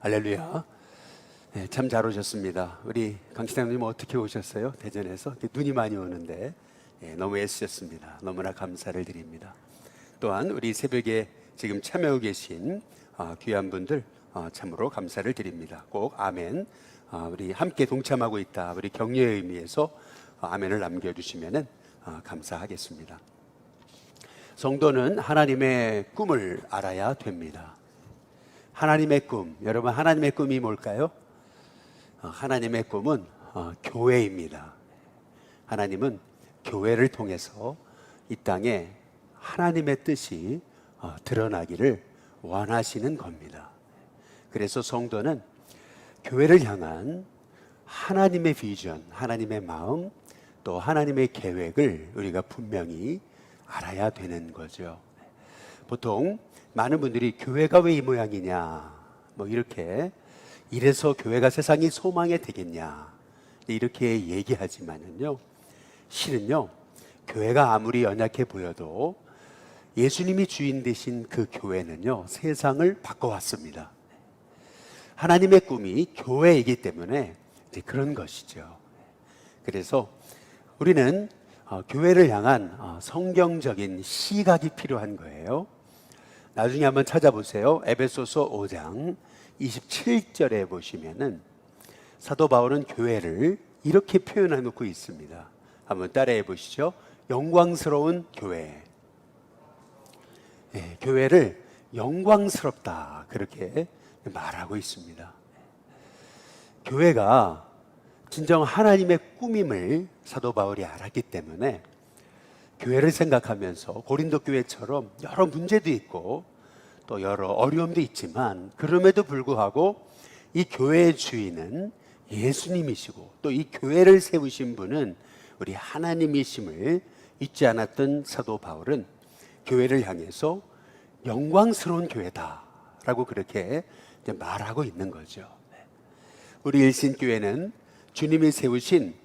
할렐루야. 네, 참 잘 오셨습니다. 우리 강시장님 어떻게 오셨어요? 대전에서 눈이 많이 오는데 너무 애쓰셨습니다. 너무나 감사를 드립니다. 또한 우리 새벽에 지금 참여하고 계신 귀한 분들 참으로 감사를 드립니다. 꼭 아멘. 우리 함께 동참하고 있다. 우리 격려의 의미에서 아멘을 남겨주시면 감사하겠습니다. 성도는 하나님의 꿈을 알아야 됩니다. 하나님의 꿈, 여러분 하나님의 꿈이 뭘까요? 하나님의 꿈은 교회입니다. 하나님은 교회를 통해서 이 땅에 하나님의 뜻이 드러나기를 원하시는 겁니다. 그래서 성도는 교회를 향한 하나님의 비전, 하나님의 마음, 또 하나님의 계획을 우리가 분명히 알아야 되는 거죠. 보통 많은 분들이 교회가 왜 이 모양이냐, 이래서 교회가 세상이 소망이 되겠냐, 이렇게 얘기하지만은요, 실은요, 교회가 아무리 연약해 보여도 예수님이 주인 되신 그 교회는요, 세상을 바꿔왔습니다. 하나님의 꿈이 교회이기 때문에 이제 그런 것이죠. 그래서 우리는 교회를 향한 성경적인 시각이 필요한 거예요. 나중에 한번 찾아보세요. 에베소서 5장 27절에 보시면은 사도 바울은 교회를 이렇게 표현해 놓고 있습니다. 한번 따라해 보시죠. 영광스러운 교회. 네, 교회를 영광스럽다, 그렇게 말하고 있습니다. 교회가 진정 하나님의 꿈임을 사도 바울이 알았기 때문에 교회를 생각하면서 고린도 교회처럼 여러 문제도 있고 또 여러 어려움도 있지만 그럼에도 불구하고 이 교회의 주인은 예수님이시고 또 이 교회를 세우신 분은 우리 하나님이심을 잊지 않았던 사도 바울은 교회를 향해서 영광스러운 교회다라고 그렇게 말하고 있는 거죠. 우리 일신교회는 주님이 세우신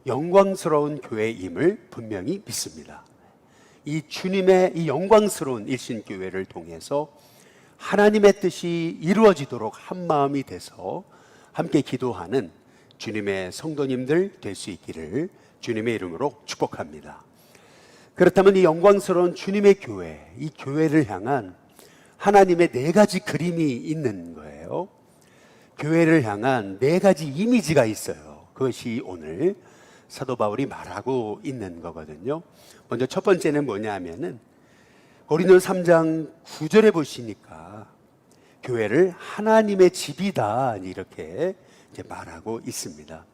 영광스러운 교회임을 분명히 믿습니다. 이 주님의 이 영광스러운 일신교회를 통해서 하나님의 뜻이 이루어지도록 한 마음이 돼서 함께 기도하는 주님의 성도님들 될 수 있기를 주님의 이름으로 축복합니다. 그렇다면 이 영광스러운 주님의 교회, 이 교회를 향한 하나님의 네 가지 그림이 있는 거예요. 교회를 향한 네 가지 이미지가 있어요. 그것이 오늘 사도 바울이 말하고 있는 거거든요. 먼저 첫 번째는 뭐냐 하면은 고린도 3장 9절에 보시니까 교회를 하나님의 집이다, 이렇게 이제 말하고 있습니다.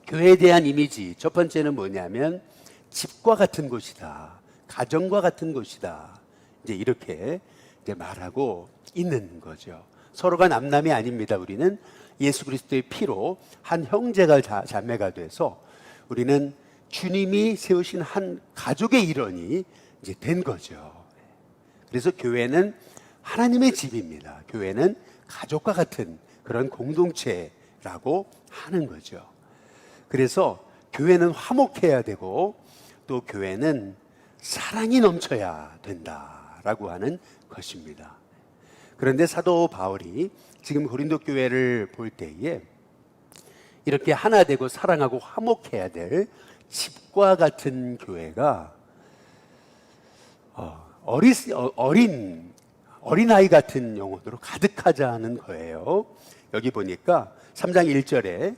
교회에 대한 이미지 첫 번째는 뭐냐면 집과 같은 곳이다, 가정과 같은 곳이다, 이제 이렇게 이제 말하고 있는 거죠. 서로가 남남이 아닙니다. 우리는 예수 그리스도의 피로 한 형제가 자매가 돼서 우리는 주님이 세우신 한 가족의 일원이 이제 된 거죠. 그래서 교회는 하나님의 집입니다. 교회는 가족과 같은 그런 공동체라고 하는 거죠. 그래서 교회는 화목해야 되고 또 교회는 사랑이 넘쳐야 된다라고 하는 것입니다. 그런데 사도 바울이 지금 고린도 교회를 볼 때에 이렇게 하나 되고 사랑하고 화목해야 될 집과 같은 교회가 어린아이 같은 영혼으로 가득하자는 거예요. 여기 보니까 3장 1절에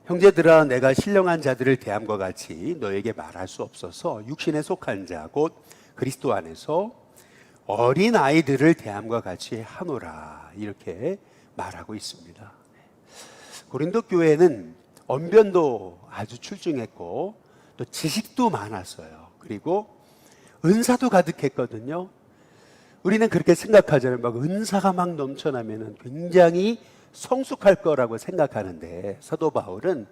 형제들아, 내가 신령한 자들을 대함과 같이 너에게 말할 수 없어서 육신에 속한 자 곧 그리스도 안에서 어린아이들을 대함과 같이 하노라, 이렇게 말하고 있습니다. 고린도 교회는 언변도 아주 출중했고 또 지식도 많았어요. 그리고 은사도 가득했거든요. 우리는 그렇게 생각하잖아요. 막 은사가 막 넘쳐나면 굉장히 성숙할 거라고 생각하는데 사도 바울은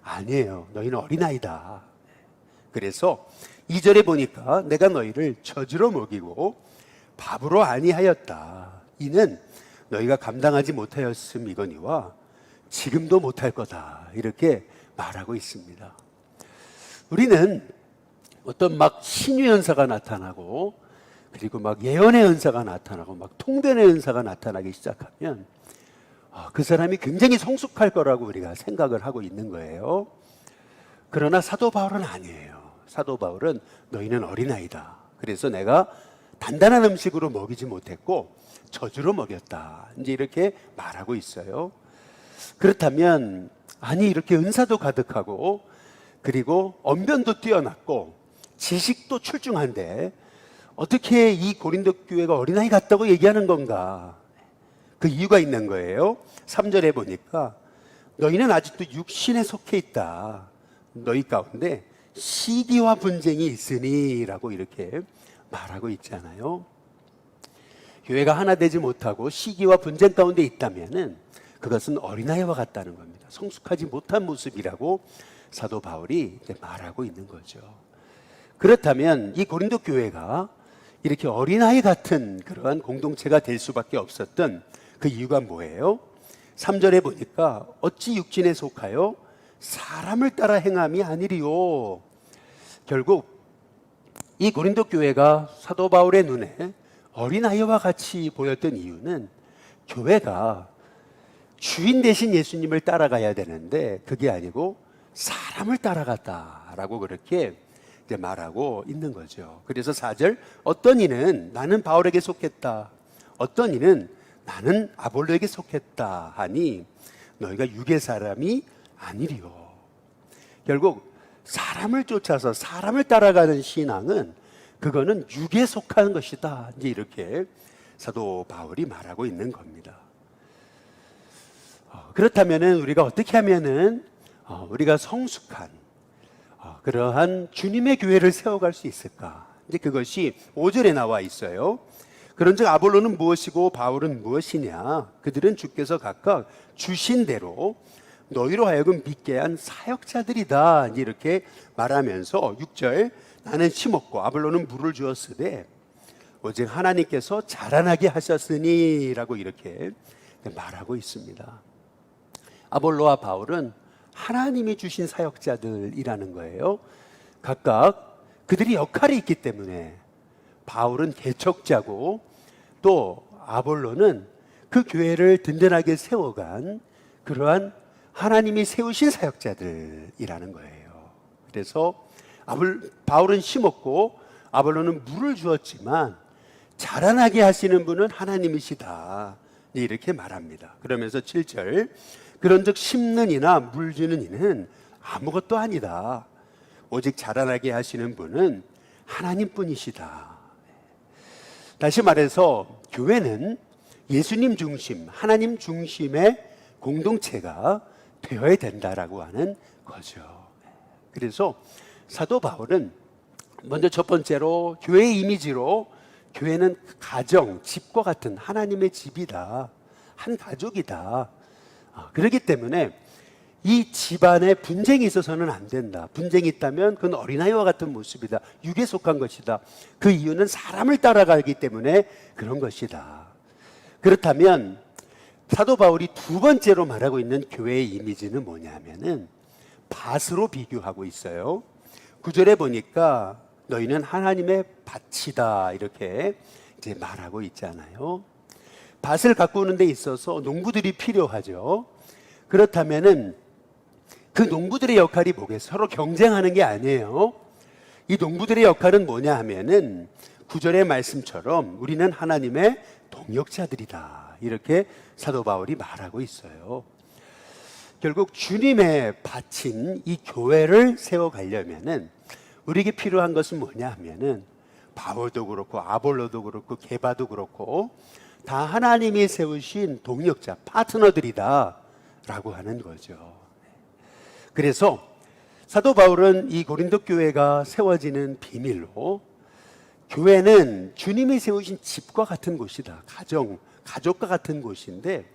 아니에요. 너희는 어린아이다. 그래서 2절에 보니까 내가 너희를 젖으로 먹이고 밥으로 아니하였다. 이는 너희가 감당하지 못하였음이거니와 지금도 못할 거다, 이렇게 말하고 있습니다. 우리는 어떤 막 신유의 은사가 나타나고 그리고 막 예언의 은사가 나타나고 막 통변의 은사가 나타나기 시작하면 그 사람이 굉장히 성숙할 거라고 우리가 생각을 하고 있는 거예요. 그러나 사도 바울은 아니에요. 사도 바울은 너희는 어린아이다. 그래서 내가 단단한 음식으로 먹이지 못했고 저주로 먹였다. 이제 이렇게 말하고 있어요. 그렇다면 아니 이렇게 은사도 가득하고 그리고 언변도 뛰어났고 지식도 출중한데 어떻게 이 고린도 교회가 어린아이 같다고 얘기하는 건가? 그 이유가 있는 거예요. 3절에 보니까 너희는 아직도 육신에 속해 있다. 너희 가운데 시기와 분쟁이 있으니 라고 이렇게 말하고 있잖아요. 교회가 하나 되지 못하고 시기와 분쟁 가운데 있다면은 그것은 어린아이와 같다는 겁니다. 성숙하지 못한 모습이라고 사도 바울이 이제 말하고 있는 거죠. 그렇다면 이 고린도 교회가 이렇게 어린아이 같은 그러한 공동체가 될 수밖에 없었던 그 이유가 뭐예요? 3절에 보니까 어찌 육신에 속하여 사람을 따라 행함이 아니리요. 결국 이 고린도 교회가 사도 바울의 눈에 어린아이와 같이 보였던 이유는 교회가 주인 대신 예수님을 따라가야 되는데 그게 아니고 사람을 따라갔다라고 그렇게 이제 말하고 있는 거죠. 그래서 4절 어떤 이는 나는 바울에게 속했다. 어떤 이는 나는 아볼로에게 속했다 하니 너희가 육의 사람이 아니리요. 결국 사람을 쫓아서 사람을 따라가는 신앙은 그거는 육에 속한 것이다. 이제 이렇게 사도 바울이 말하고 있는 겁니다. 그렇다면은 우리가 어떻게 하면은 우리가 성숙한 그러한 주님의 교회를 세워갈 수 있을까? 이제 그것이 5절에 나와 있어요. 그런즉 아볼로는 무엇이고 바울은 무엇이냐? 그들은 주께서 각각 주신 대로 너희로 하여금 믿게 한 사역자들이다. 이제 이렇게 말하면서 6절 나는 심었고 아볼로는 물을 주었으되 오직 하나님께서 자라나게 하셨으니라고 이렇게 말하고 있습니다. 아볼로와 바울은 하나님이 주신 사역자들이라는 거예요. 각각 그들이 역할이 있기 때문에 바울은 개척자고 또 아볼로는 그 교회를 든든하게 세워간 그러한 하나님이 세우신 사역자들이라는 거예요. 그래서 바울은 심었고 아볼로는 물을 주었지만 자라나게 하시는 분은 하나님이시다. 이렇게 말합니다. 그러면서 7절 그런즉 심는 이나 물 주는 이는 아무것도 아니다. 오직 자라나게 하시는 분은 하나님뿐이시다. 다시 말해서 교회는 예수님 중심, 하나님 중심의 공동체가 되어야 된다라고 하는 거죠. 그래서 사도 바울은 먼저 첫 번째로 교회의 이미지로 교회는 가정, 집과 같은 하나님의 집이다. 한 가족이다. 그렇기 때문에 이 집안에 분쟁이 있어서는 안 된다. 분쟁이 있다면 그건 어린아이와 같은 모습이다. 육에 속한 것이다. 그 이유는 사람을 따라가기 때문에 그런 것이다. 그렇다면 사도 바울이 두 번째로 말하고 있는 교회의 이미지는 뭐냐면은 밭으로 비교하고 있어요. 9절에 보니까 너희는 하나님의 밭이다 이렇게 이제 말하고 있잖아요. 밭을 가꾸는 데 있어서 농부들이 필요하죠. 그렇다면은 그 농부들의 역할이 뭐겠어요? 서로 경쟁하는 게 아니에요. 이 농부들의 역할은 뭐냐 하면은 9절의 말씀처럼 우리는 하나님의 동역자들이다. 이렇게 사도 바울이 말하고 있어요. 결국 주님의 밭인 이 교회를 세워가려면은 우리에게 필요한 것은 뭐냐 하면은 바울도 그렇고 아볼로도 그렇고 게바도 그렇고 다 하나님이 세우신 동역자, 파트너들이다 라고 하는 거죠. 그래서 사도 바울은 이 고린도 교회가 세워지는 비밀로 교회는 주님이 세우신 집과 같은 곳이다. 가족과 같은 곳인데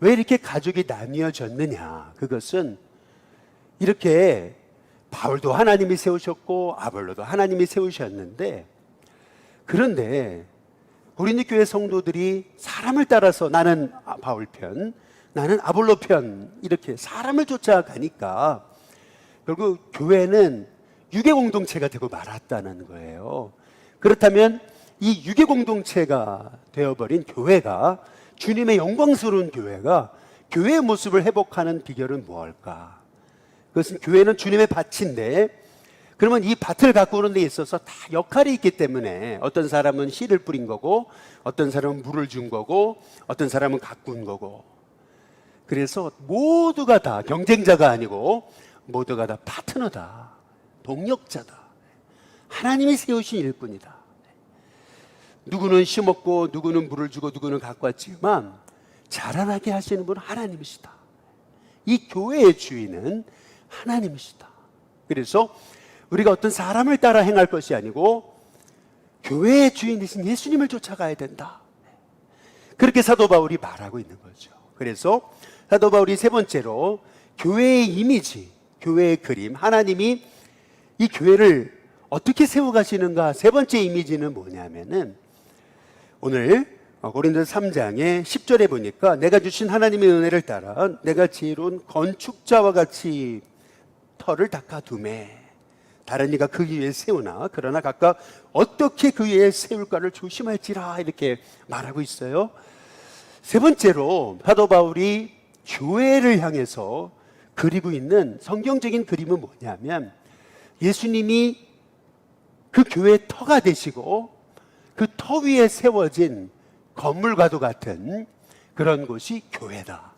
왜 이렇게 가족이 나뉘어졌느냐? 그것은 이렇게 바울도 하나님이 세우셨고 아볼로도 하나님이 세우셨는데 그런데 고린도 교회 성도들이 사람을 따라서 나는 바울 편, 나는 아볼로 편 이렇게 사람을 쫓아가니까 결국 교회는 유괴 공동체가 되고 말았다는 거예요. 그렇다면 이 유괴 공동체가 되어버린 교회가 주님의 영광스러운 교회가 교회의 모습을 회복하는 비결은 무엇일까? 그것은 교회는 주님의 밭인데, 그러면 이 밭을 가꾸는 데 있어서 다 역할이 있기 때문에 어떤 사람은 씨를 뿌린 거고, 어떤 사람은 물을 준 거고, 어떤 사람은 가꾼 거고, 그래서 모두가 다 경쟁자가 아니고 모두가 다 파트너다, 동력자다, 하나님이 세우신 일꾼이다. 누구는 심었고 누구는 물을 주고 누구는 가꾸었지만 자라나게 하시는 분은 하나님이시다. 이 교회의 주인은 하나님이시다. 그래서 우리가 어떤 사람을 따라 행할 것이 아니고 교회의 주인이신 예수님을 쫓아가야 된다. 그렇게 사도 바울이 말하고 있는 거죠. 그래서 사도 바울이 세 번째로 교회의 이미지, 교회의 그림, 하나님이 이 교회를 어떻게 세워가시는가, 세 번째 이미지는 뭐냐면은 오늘 고린도서 3장의 10절에 보니까 내가 주신 하나님의 은혜를 따라 내가 지혜로운 건축자와 같이 터를 닦아두매 다른 이가 그 위에 세우나 그러나 각각 어떻게 그 위에 세울까를 조심할지라, 이렇게 말하고 있어요. 세 번째로 사도 바울이 교회를 향해서 그리고 있는 성경적인 그림은 뭐냐면 예수님이 그 교회의 터가 되시고 그 터 위에 세워진 건물과도 같은 그런 곳이 교회다.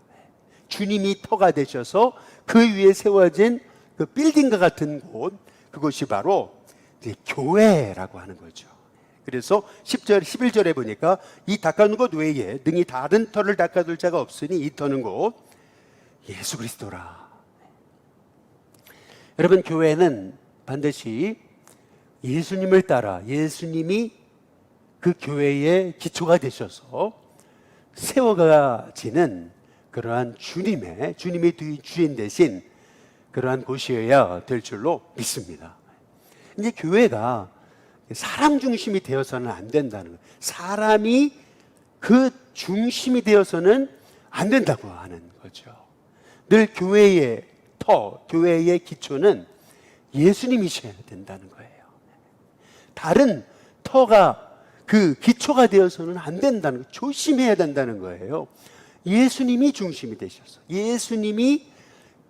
주님이 터가 되셔서 그 위에 세워진 그 빌딩과 같은 곳, 그것이 바로 이제 교회라고 하는 거죠. 그래서 10절, 11절에 보니까 이 닦아놓은 것 외에 능히 다른 터를 닦아둘 자가 없으니 이 터는 곧 예수 그리스도라. 여러분, 교회는 반드시 예수님을 따라 예수님이 그 교회의 기초가 되셔서 세워가지는 그러한 주님이 주인 되신 그러한 곳이어야 될 줄로 믿습니다. 이제 교회가 사람 중심이 되어서는 안 된다는 거예요. 사람이 그 중심이 되어서는 안 된다고 하는 거죠. 늘 교회의 터, 교회의 기초는 예수님이셔야 된다는 거예요. 다른 터가 그 기초가 되어서는 안 된다는 거예요. 조심해야 된다는 거예요. 예수님이 중심이 되셔서, 예수님이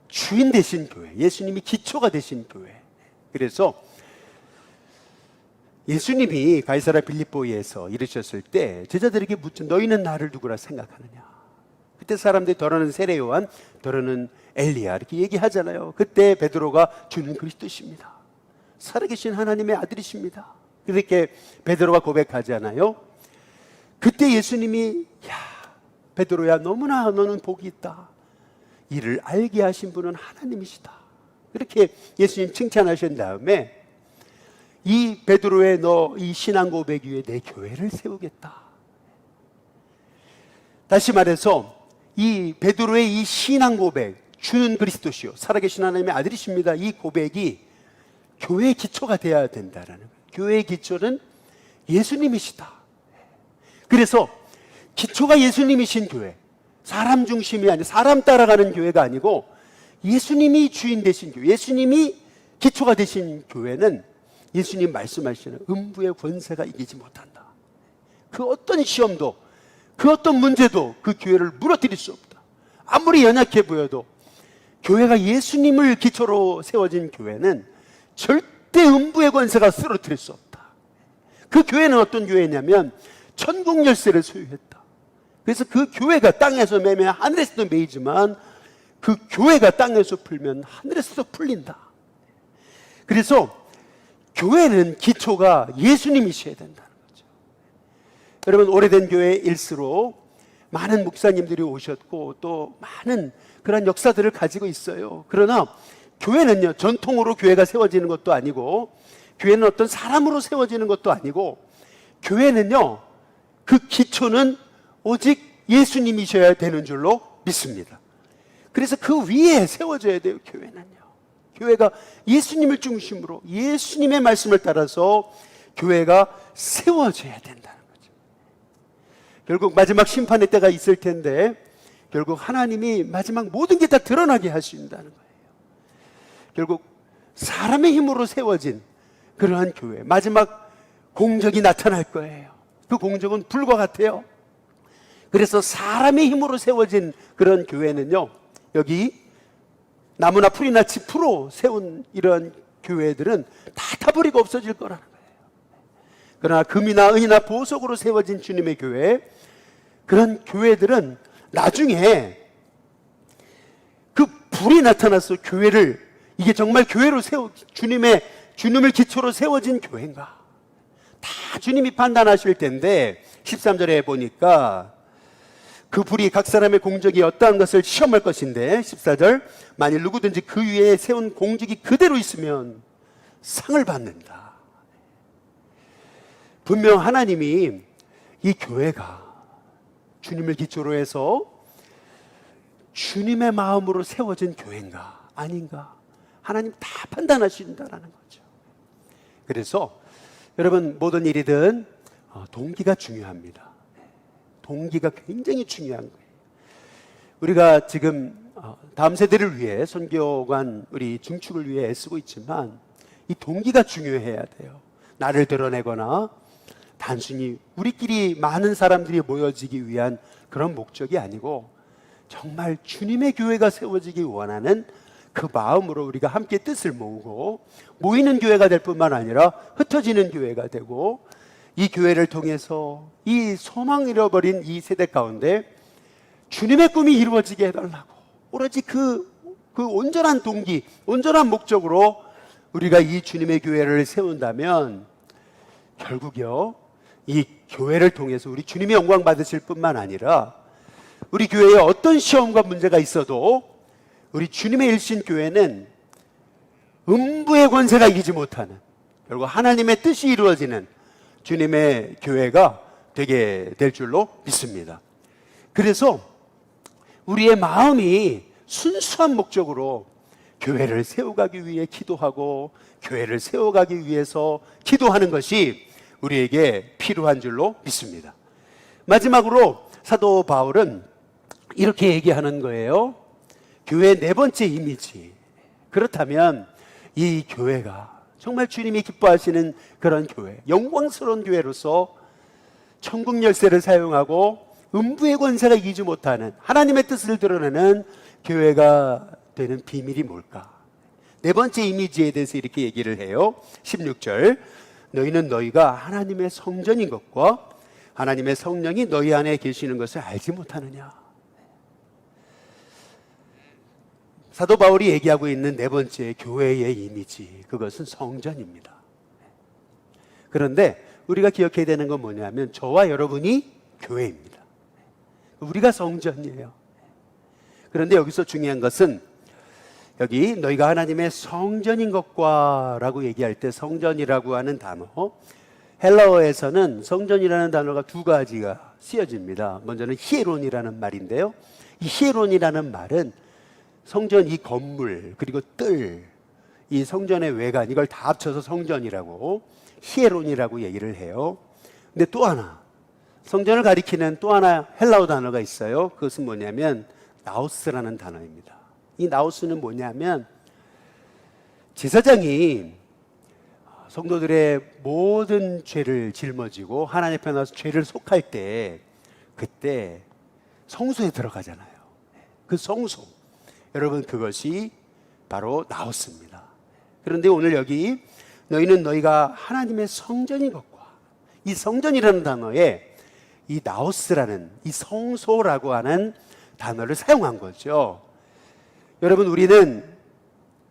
주인 되신 교회, 예수님이 기초가 되신 교회. 그래서 예수님이 가이사랴 빌립보에서 이르셨을 때 제자들에게 묻죠. 너희는 나를 누구라 생각하느냐? 그때 사람들이 더러는 세례 요한, 더러는 엘리야 이렇게 얘기하잖아요. 그때 베드로가 주는 그리스도십니다. 살아계신 하나님의 아들이십니다. 이렇게 베드로가 고백하잖아요. 그때 예수님이 야 베드로야, 너무나 너는 복이 있다. 이를 알게 하신 분은 하나님이시다. 이렇게 예수님 칭찬하신 다음에 이 베드로의 너 이 신앙 고백 위에 내 교회를 세우겠다. 다시 말해서 이 베드로의 이 신앙 고백, 주는 그리스도시요 살아계신 하나님의 아들이십니다, 이 고백이 교회의 기초가 되어야 된다라는 거예요. 교회의 기초는 예수님이시다. 그래서 기초가 예수님이신 교회, 사람 중심이 아니라 사람 따라가는 교회가 아니고 예수님이 주인 되신 교회, 예수님이 기초가 되신 교회는 예수님 말씀하시는 음부의 권세가 이기지 못한다. 그 어떤 시험도, 그 어떤 문제도 그 교회를 무너뜨릴 수 없다. 아무리 연약해 보여도 교회가 예수님을 기초로 세워진 교회는 절대 음부의 권세가 쓰러뜨릴 수 없다. 그 교회는 어떤 교회냐면 천국 열쇠를 소유했다. 그래서 그 교회가 땅에서 매면 하늘에서도 매이지만 그 교회가 땅에서 풀면 하늘에서도 풀린다. 그래서 교회는 기초가 예수님이셔야 된다는 거죠. 여러분, 오래된 교회일수록 많은 목사님들이 오셨고 또 많은 그런 역사들을 가지고 있어요. 그러나 교회는요, 전통으로 교회가 세워지는 것도 아니고 교회는 어떤 사람으로 세워지는 것도 아니고 교회는요, 그 기초는 오직 예수님이셔야 되는 줄로 믿습니다. 그래서 그 위에 세워져야 돼요. 교회는요, 교회가 예수님을 중심으로 예수님의 말씀을 따라서 교회가 세워져야 된다는 거죠. 결국 마지막 심판의 때가 있을 텐데 결국 하나님이 마지막 모든 게 다 드러나게 하신다는 거예요. 결국 사람의 힘으로 세워진 그러한 교회, 마지막 공적이 나타날 거예요. 그 공적은 불과 같아요. 그래서 사람의 힘으로 세워진 그런 교회는요, 여기 나무나 풀이나 짚으로 세운 이런 교회들은 다 타버리고 없어질 거라는 거예요. 그러나 금이나 은이나 보석으로 세워진 주님의 교회, 그런 교회들은 나중에 그 불이 나타나서 교회를, 이게 정말 교회로 주님을 기초로 세워진 교회인가? 다 주님이 판단하실 텐데 13절에 보니까 그 불이 각 사람의 공적이 어떠한 것을 시험할 것인데, 14절, 만일 누구든지 그 위에 세운 공적이 그대로 있으면 상을 받는다. 분명 하나님이 이 교회가 주님을 기초로 해서 주님의 마음으로 세워진 교회인가 아닌가, 하나님 다 판단하신다라는 거죠. 그래서 여러분, 모든 일이든 동기가 중요합니다. 동기가 굉장히 중요한 거예요. 우리가 지금 다음 세대를 위해, 선교관 우리 중축을 위해 애쓰고 있지만 이 동기가 중요해야 돼요. 나를 드러내거나 단순히 우리끼리 많은 사람들이 모여지기 위한 그런 목적이 아니고, 정말 주님의 교회가 세워지기 원하는 그 마음으로 우리가 함께 뜻을 모으고 모이는 교회가 될 뿐만 아니라 흩어지는 교회가 되고, 이 교회를 통해서 이 소망 잃어버린 이 세대 가운데 주님의 꿈이 이루어지게 해달라고, 오로지 그 온전한 동기, 온전한 목적으로 우리가 이 주님의 교회를 세운다면 결국요, 이 교회를 통해서 우리 주님이 영광 받으실 뿐만 아니라 우리 교회에 어떤 시험과 문제가 있어도 우리 주님의 일신교회는 음부의 권세가 이기지 못하는, 결국 하나님의 뜻이 이루어지는 주님의 교회가 되게 될 줄로 믿습니다. 그래서 우리의 마음이 순수한 목적으로 교회를 세워가기 위해 기도하고 교회를 세워가기 위해서 기도하는 것이 우리에게 필요한 줄로 믿습니다. 마지막으로 사도 바울은 이렇게 얘기하는 거예요. 교회의 네 번째 이미지. 그렇다면 이 교회가 정말 주님이 기뻐하시는 그런 교회, 영광스러운 교회로서 천국 열쇠를 사용하고 음부의 권세가 이기지 못하는 하나님의 뜻을 드러내는 교회가 되는 비밀이 뭘까? 네 번째 이미지에 대해서 이렇게 얘기를 해요. 16절, 너희는 너희가 하나님의 성전인 것과 하나님의 성령이 너희 안에 계시는 것을 알지 못하느냐? 사도 바울이 얘기하고 있는 네 번째 교회의 이미지, 그것은 성전입니다. 그런데 우리가 기억해야 되는 건 뭐냐면, 저와 여러분이 교회입니다. 우리가 성전이에요. 그런데 여기서 중요한 것은, 여기 너희가 하나님의 성전인 것과 라고 얘기할 때 성전이라고 하는 단어, 헬라어에서는 성전이라는 단어가 두 가지가 쓰여집니다. 먼저는 히에론이라는 말인데요, 이 히에론이라는 말은 성전 이 건물, 그리고 뜰, 이 성전의 외관, 이걸 다 합쳐서 성전이라고, 히에론이라고 얘기를 해요. 근데 또 하나, 성전을 가리키는 또 하나 헬라어 단어가 있어요. 그것은 뭐냐면 나우스라는 단어입니다. 이 나우스는 뭐냐면, 제사장이 성도들의 모든 죄를 짊어지고 하나님 앞에 나와서 죄를 속할 때, 그때 성소에 들어가잖아요. 그 성소, 여러분, 그것이 바로 나우스입니다. 그런데 오늘 여기 너희는 너희가 하나님의 성전인 것과, 이 성전이라는 단어에 이 나우스라는, 이 성소라고 하는 단어를 사용한 거죠. 여러분, 우리는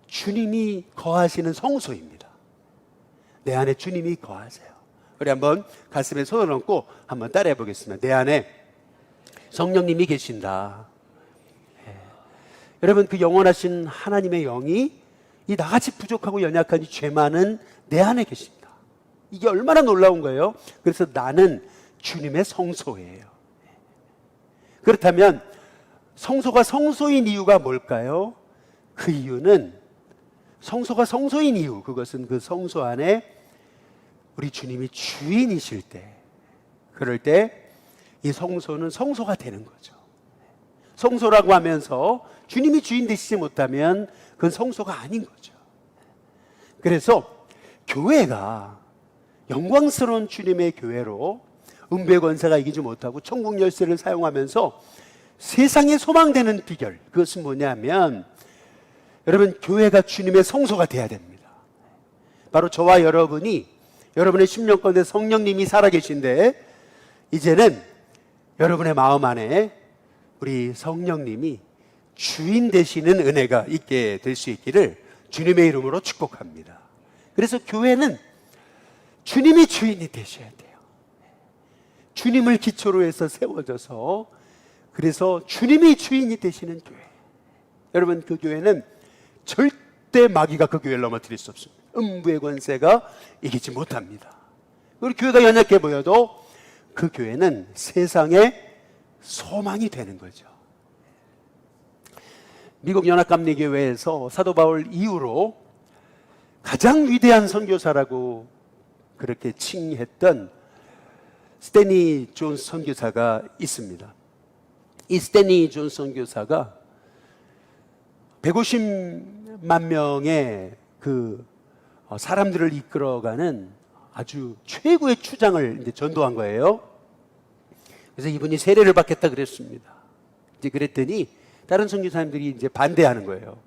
주님이 거하시는 성소입니다. 내 안에 주님이 거하세요. 우리 한번 가슴에 손을 얹고 한번 따라해 보겠습니다. 내 안에 성령님이 계신다. 여러분, 그 영원하신 하나님의 영이 이 나같이 부족하고 연약한 이 죄 많은 내 안에 계십니다. 이게 얼마나 놀라운 거예요. 그래서 나는 주님의 성소예요. 그렇다면 성소가 성소인 이유가 뭘까요? 그 이유는, 성소가 성소인 이유, 그것은 그 성소 안에 우리 주님이 주인이실 때, 그럴 때 이 성소는 성소가 되는 거죠. 성소라고 하면서 주님이 주인 되시지 못하면 그건 성소가 아닌 거죠. 그래서 교회가 영광스러운 주님의 교회로 음부의 권세가 이기지 못하고 천국 열쇠를 사용하면서 세상에 소망되는 비결, 그것은 뭐냐면 여러분, 교회가 주님의 성소가 돼야 됩니다. 바로 저와 여러분이 여러분의 심령 가운데 성령님이 살아계신데, 이제는 여러분의 마음 안에 우리 성령님이 주인 되시는 은혜가 있게 될 수 있기를 주님의 이름으로 축복합니다. 그래서 교회는 주님이 주인이 되셔야 돼요. 주님을 기초로 해서 세워져서, 그래서 주님이 주인이 되시는 교회. 여러분, 그 교회는 절대 마귀가 그 교회를 넘어뜨릴 수 없습니다. 음부의 권세가 이기지 못합니다. 우리 교회가 연약해 보여도 그 교회는 세상의 소망이 되는 거죠. 미국 연합감리교회에서 사도 바울 이후로 가장 위대한 선교사라고 그렇게 칭했던 스탠리 존스 선교사가 있습니다. 이 스탠리 존스 선교사가 150만 명의 그 사람들을 이끌어가는 아주 최고의 추장을 이제 전도한 거예요. 그래서 이분이 세례를 받겠다 그랬습니다. 이제 그랬더니 다른 선교사님들이 이제 반대하는 거예요.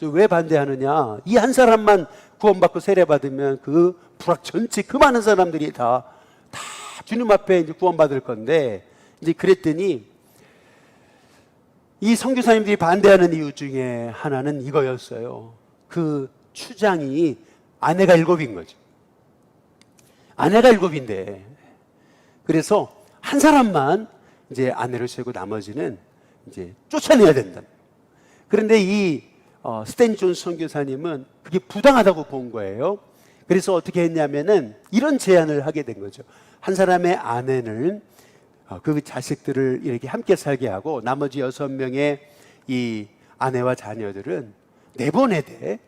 왜 반대하느냐? 이 한 사람만 구원받고 세례 받으면 그 부락 전체 그 많은 사람들이 다 주님 앞에 이제 구원받을 건데, 이제 그랬더니 이 선교사님들이 반대하는 이유 중에 하나는 이거였어요. 그 추장이 아내가 7인 거죠. 아내가 7인데, 그래서 한 사람만 이제 아내를 세우고 나머지는 이제 쫓아내야 된다. 그런데 이 스탠리 존스 선교사님은 그게 부당하다고 본 거예요. 그래서 어떻게 했냐면은 이런 제안을 하게 된 거죠. 한 사람의 아내는 그 자식들을 이렇게 함께 살게 하고 나머지 6명의 이 아내와 자녀들은 내보내되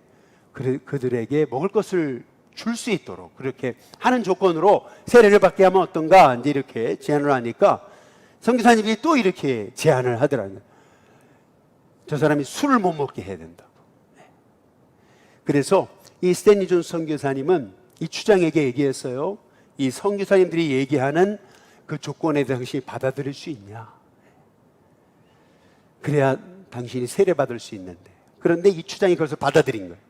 그들에게 먹을 것을 줄 수 있도록 그렇게 하는 조건으로 세례를 받게 하면 어떤가, 이제 이렇게 제안을 하니까 선교사님이 또 이렇게 제안을 하더라고요. 저 사람이 술을 못 먹게 해야 된다고. 그래서 이 스탠리 존스 선교사님은 이 추장에게 얘기했어요. 이 선교사님들이 얘기하는 그 조건에 당신이 받아들일 수 있냐? 그래야 당신이 세례받을 수 있는데. 그런데 이 추장이 그것을 받아들인 거예요.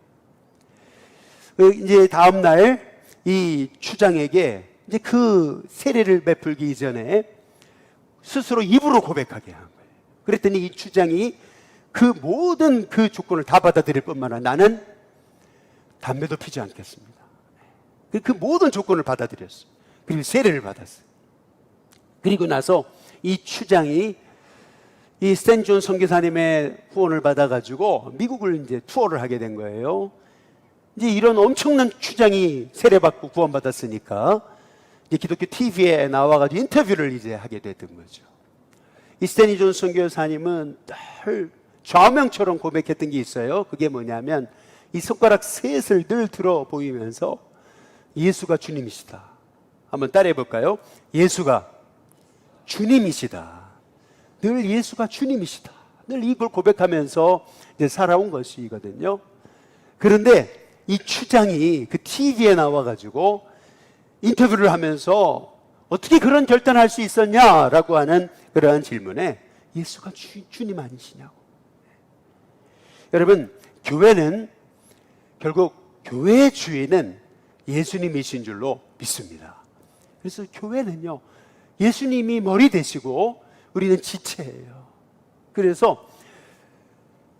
이제 다음 날 이 추장에게 이제 그 세례를 베풀기 이전에 스스로 입으로 고백하게 한 거예요. 그랬더니 이 추장이 그 모든 그 조건을 다 받아들일 뿐만 아니라 나는 담배도 피지 않겠습니다. 그 모든 조건을 받아들였어요. 그리고 세례를 받았어요. 그리고 나서 이 추장이 이 스탠리 존스 선교사님의 후원을 받아가지고 미국을 이제 투어를 하게 된 거예요. 이제 이런 엄청난 추장이 세례받고 구원받았으니까 이제 기독교 TV에 나와가지고 인터뷰를 이제 하게 됐던 거죠. 이 스탠리 존스 선교사님은 늘 좌명처럼 고백했던 게 있어요. 그게 뭐냐면 이 손가락 셋을 늘 들어 보이면서 예수가 주님이시다. 한번 따라해 볼까요? 예수가 주님이시다. 늘 예수가 주님이시다. 늘 이걸 고백하면서 이제 살아온 것이거든요. 그런데 이 추장이 그 TV에 나와가지고 인터뷰를 하면서 어떻게 그런 결단할 수 있었냐라고 하는 그러한 질문에 예수가 주님 아니시냐고. 여러분, 교회는 결국 교회의 주인은 예수님이신 줄로 믿습니다. 그래서 교회는요, 예수님이 머리 되시고 우리는 지체예요. 그래서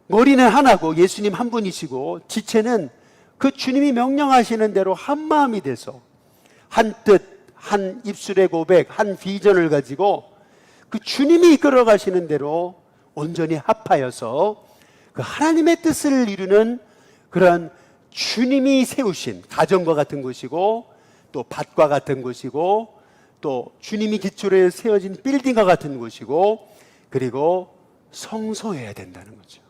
머리는 하나고 예수님 한 분이시고 지체는 그 주님이 명령하시는 대로 한 마음이 돼서 한 뜻, 한 입술의 고백, 한 비전을 가지고 그 주님이 이끌어 가시는 대로 온전히 합하여서 그 하나님의 뜻을 이루는 그런 주님이 세우신 가정과 같은 곳이고 또 밭과 같은 곳이고 또 주님이 기초로 세워진 빌딩과 같은 곳이고 그리고 성소해야 된다는 거죠.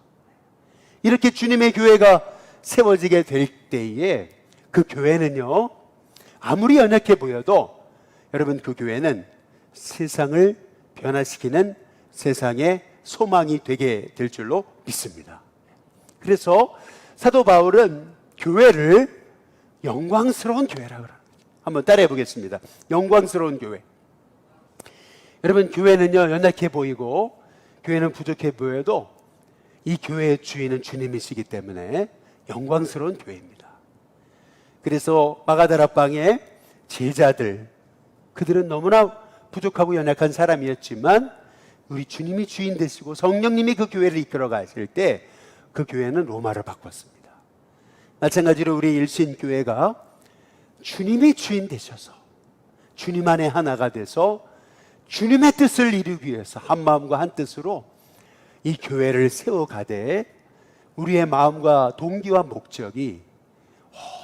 이렇게 주님의 교회가 세워지게 될 때에 그 교회는요, 아무리 연약해 보여도 여러분 그 교회는 세상을 변화시키는 세상의 소망이 되게 될 줄로 믿습니다. 그래서 사도 바울은 교회를 영광스러운 교회라고 합니다. 한번 따라해 보겠습니다. 영광스러운 교회. 여러분, 교회는요, 연약해 보이고 교회는 부족해 보여도 이 교회의 주인은 주님이시기 때문에 영광스러운 교회입니다. 그래서 마가다락방의 제자들, 그들은 너무나 부족하고 연약한 사람이었지만 우리 주님이 주인 되시고 성령님이 그 교회를 이끌어 가실 때 그 교회는 로마를 바꿨습니다. 마찬가지로 우리 일신교회가 주님이 주인 되셔서 주님 안에 하나가 돼서 주님의 뜻을 이루기 위해서 한 마음과 한 뜻으로 이 교회를 세워가되 우리의 마음과 동기와 목적이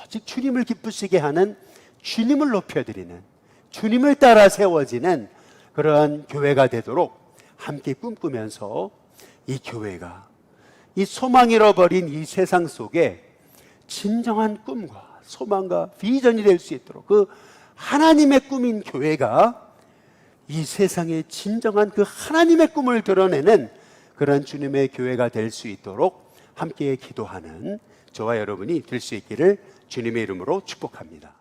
오직 주님을 기쁘시게 하는, 주님을 높여드리는, 주님을 따라 세워지는 그러한 교회가 되도록 함께 꿈꾸면서 이 교회가 이 소망 잃어버린 이 세상 속에 진정한 꿈과 소망과 비전이 될 수 있도록 그 하나님의 꿈인 교회가 이 세상에 진정한 그 하나님의 꿈을 드러내는 그런 주님의 교회가 될 수 있도록 함께 기도하는 저와 여러분이 될 수 있기를 주님의 이름으로 축복합니다.